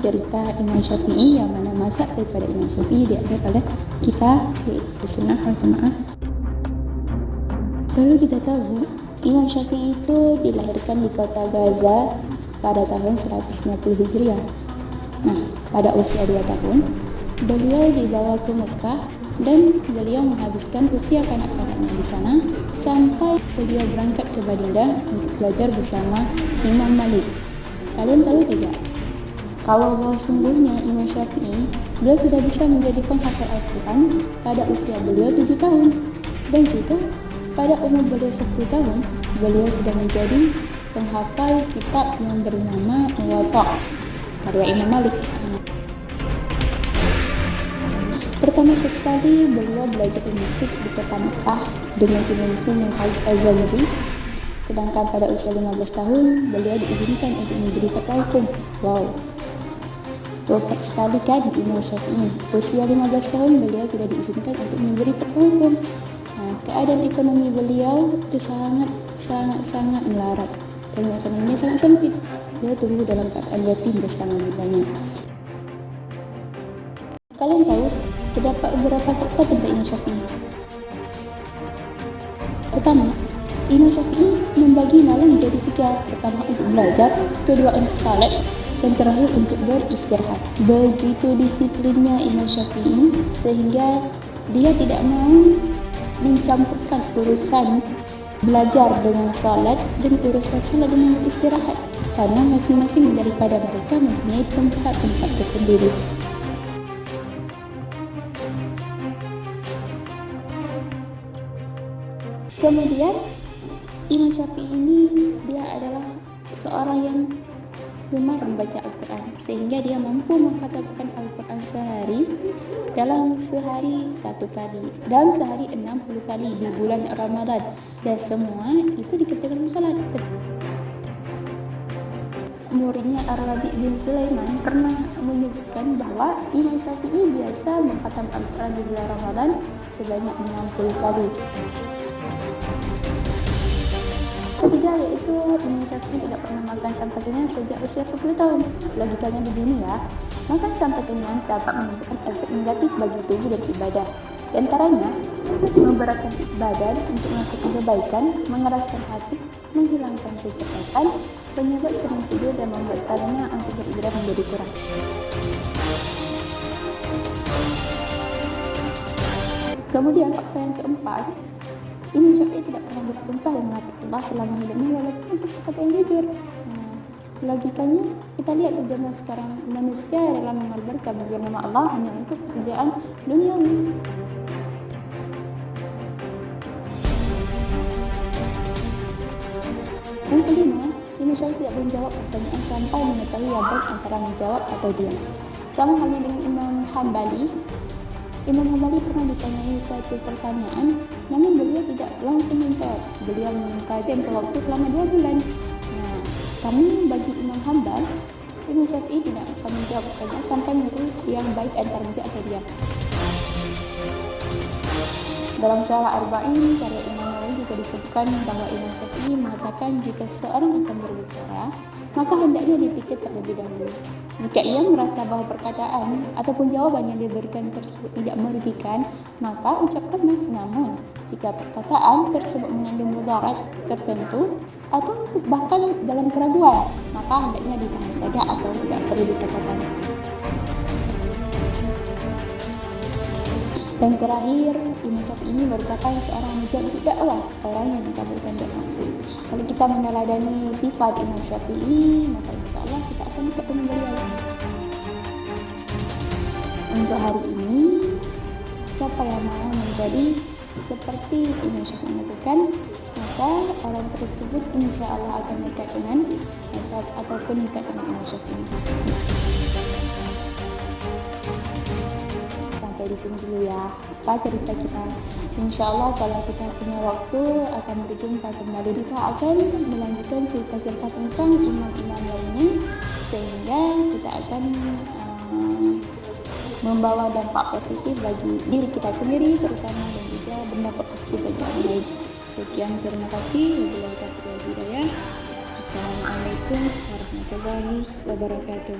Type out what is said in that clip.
cerita Imam Syafi'i, yang mana mazhab daripada Imam Syafi'i diambil oleh kita, yaitu Sunnah wal Jamaah. Perlu kita tahu, Imam Syafi'i itu dilahirkan di kota Gaza pada tahun 150 Hijriah. Nah, pada usia 2 tahun, beliau dibawa ke Mekah dan beliau menghabiskan usia kanak-kanaknya di sana sampai beliau berangkat ke Madinah untuk belajar bersama Imam Malik. Kalian tahu tidak? Kalau sungguhnya Imam Syafi'i, beliau sudah bisa menjadi penghafal Al-Quran pada usia beliau 7 tahun. Dan juga pada umur beliau 10 tahun, beliau sudah menjadi penghafal kitab yang bernama Muwatta karya Imam Malik. Pertama sekali beliau belajar ilmu fiqh di kota Mekah dengan Imam Muslim yang Khalid Az-Zanzi. Sedangkan pada usia 15 tahun beliau diizinkan untuk menjadi fatwa hukum. Wow, perfect sekali kan Imam Syafi'i. Usia 15 tahun beliau sudah diizinkan untuk menjadi fatwa hukum. Nah, keadaan ekonomi beliau itu sangat melarat dan ekonominya sangat sempit. Beliau tumbuh dalam keadaan yatim bersama bundanya. Kalian tahu terdapat beberapa fakta tentang Imam Syafi'i. Pertama, Imam Syafi'i membagi malam menjadi 3. Pertama untuk belajar, kedua untuk salat, dan terakhir untuk beristirahat. Begitu disiplinnya Imam Syafi'i sehingga dia tidak mau mencampurkan urusan belajar dengan salat dan urusan salat dengan istirahat, karena masing-masing daripada mereka mempunyai tempat-tempat tersendiri. Kemudian Imam Syafi'i ini dia adalah seorang yang gemar membaca Al-Quran, sehingga dia mampu mengkhatamkan Al-Quran dalam sehari 1 kali, dalam sehari 60 kali di bulan Ramadan, dan semua itu dikerjakan salat. Muridnya Ar-Rabi' bin Sulaiman pernah menyebutkan bahwa Imam Syafi'i biasa mengkhatam Al-Quran di bulan Ramadan sebanyak 60 kali. Ketiga yaitu Imam Syafi'i tidak pernah makan sampai kenyang sejak usia 10 tahun. Logikanya begini ya, makan sampai kenyang dapat menimbulkan efek negatif bagi tubuh dan ibadah. Di antaranya, memberatkan badan untuk melakukan kebaikan, mengeraskan hati, menghilangkan kecerdasan, penyebab sering tidur, dan membuat stamina untuk beribadah menjadi kurang. Kemudian fakta yang keempat, Imam Syafi'i tidak pernah bersumpah dengan Allah selama hidupnya walaupun itu kata yang jujur. Logikanya kita lihat di zaman sekarang, manusia adalah mengorbankan nama Allah hanya untuk pekerjaan duniawi. Yang kelima, Imam Syafi'i tidak menjawab pertanyaan sampai mengetahui yang baik antara menjawab atau diam. Sama halnya dengan Imam Hambali. Imam Hambali pernah ditanyai suatu pertanyaan, namun beliau tidak langsung menjawab. Beliau meminta tempoh waktu selama 2 bulan. Nah, kami bagi Imam Hambal, Imam Syafi'i tidak akan menjawab pertanyaan sampai mengetahui yang baik antara menjawab atau diam. Dalam Syarah Arba'in karya Imam Nawawi juga disebutkan bahwa Imam Syafi'i mengatakan jika seorang akan berbicara, maka hendaknya dipikir terlebih dahulu. Jika ia merasa bahwa perkataan ataupun jawaban yang diberikan tersebut tidak merugikan, maka ucapkanlah. Namun, jika perkataan tersebut mengandung mudarat tertentu atau bahkan dalam keraguan, maka hendaknya ditahan saja atau tidak perlu dikatakan. Dan terakhir, Imam Syafi'i ini merupakan seorang mujahid dakwah, orang yang mengabulkan doa. Kalau kita meneladani sifat Imam Syafi'i, maka insyaAllah kita akan ketemu beliau. Untuk hari ini, siapa yang mau menjadi seperti Imam Syafi'i lakukan, maka orang tersebut insyaAllah akan dekat dengan mazhab ataupun dekat dengan Imam Syafi'i. Sampai di sini dulu ya, apa cerita kita. InsyaAllah kalau kita punya waktu akan berjumpa kembali. Kita akan melanjutkan cerita-cerita tentang imam-imam lainnya, sehingga kita akan membawa dampak positif bagi diri kita sendiri terutama, dan juga berdampak positif bagi orang lain. Sekian, terima kasih. Wabillahi taufiq wal hidayah. Assalamualaikum warahmatullahi wabarakatuh.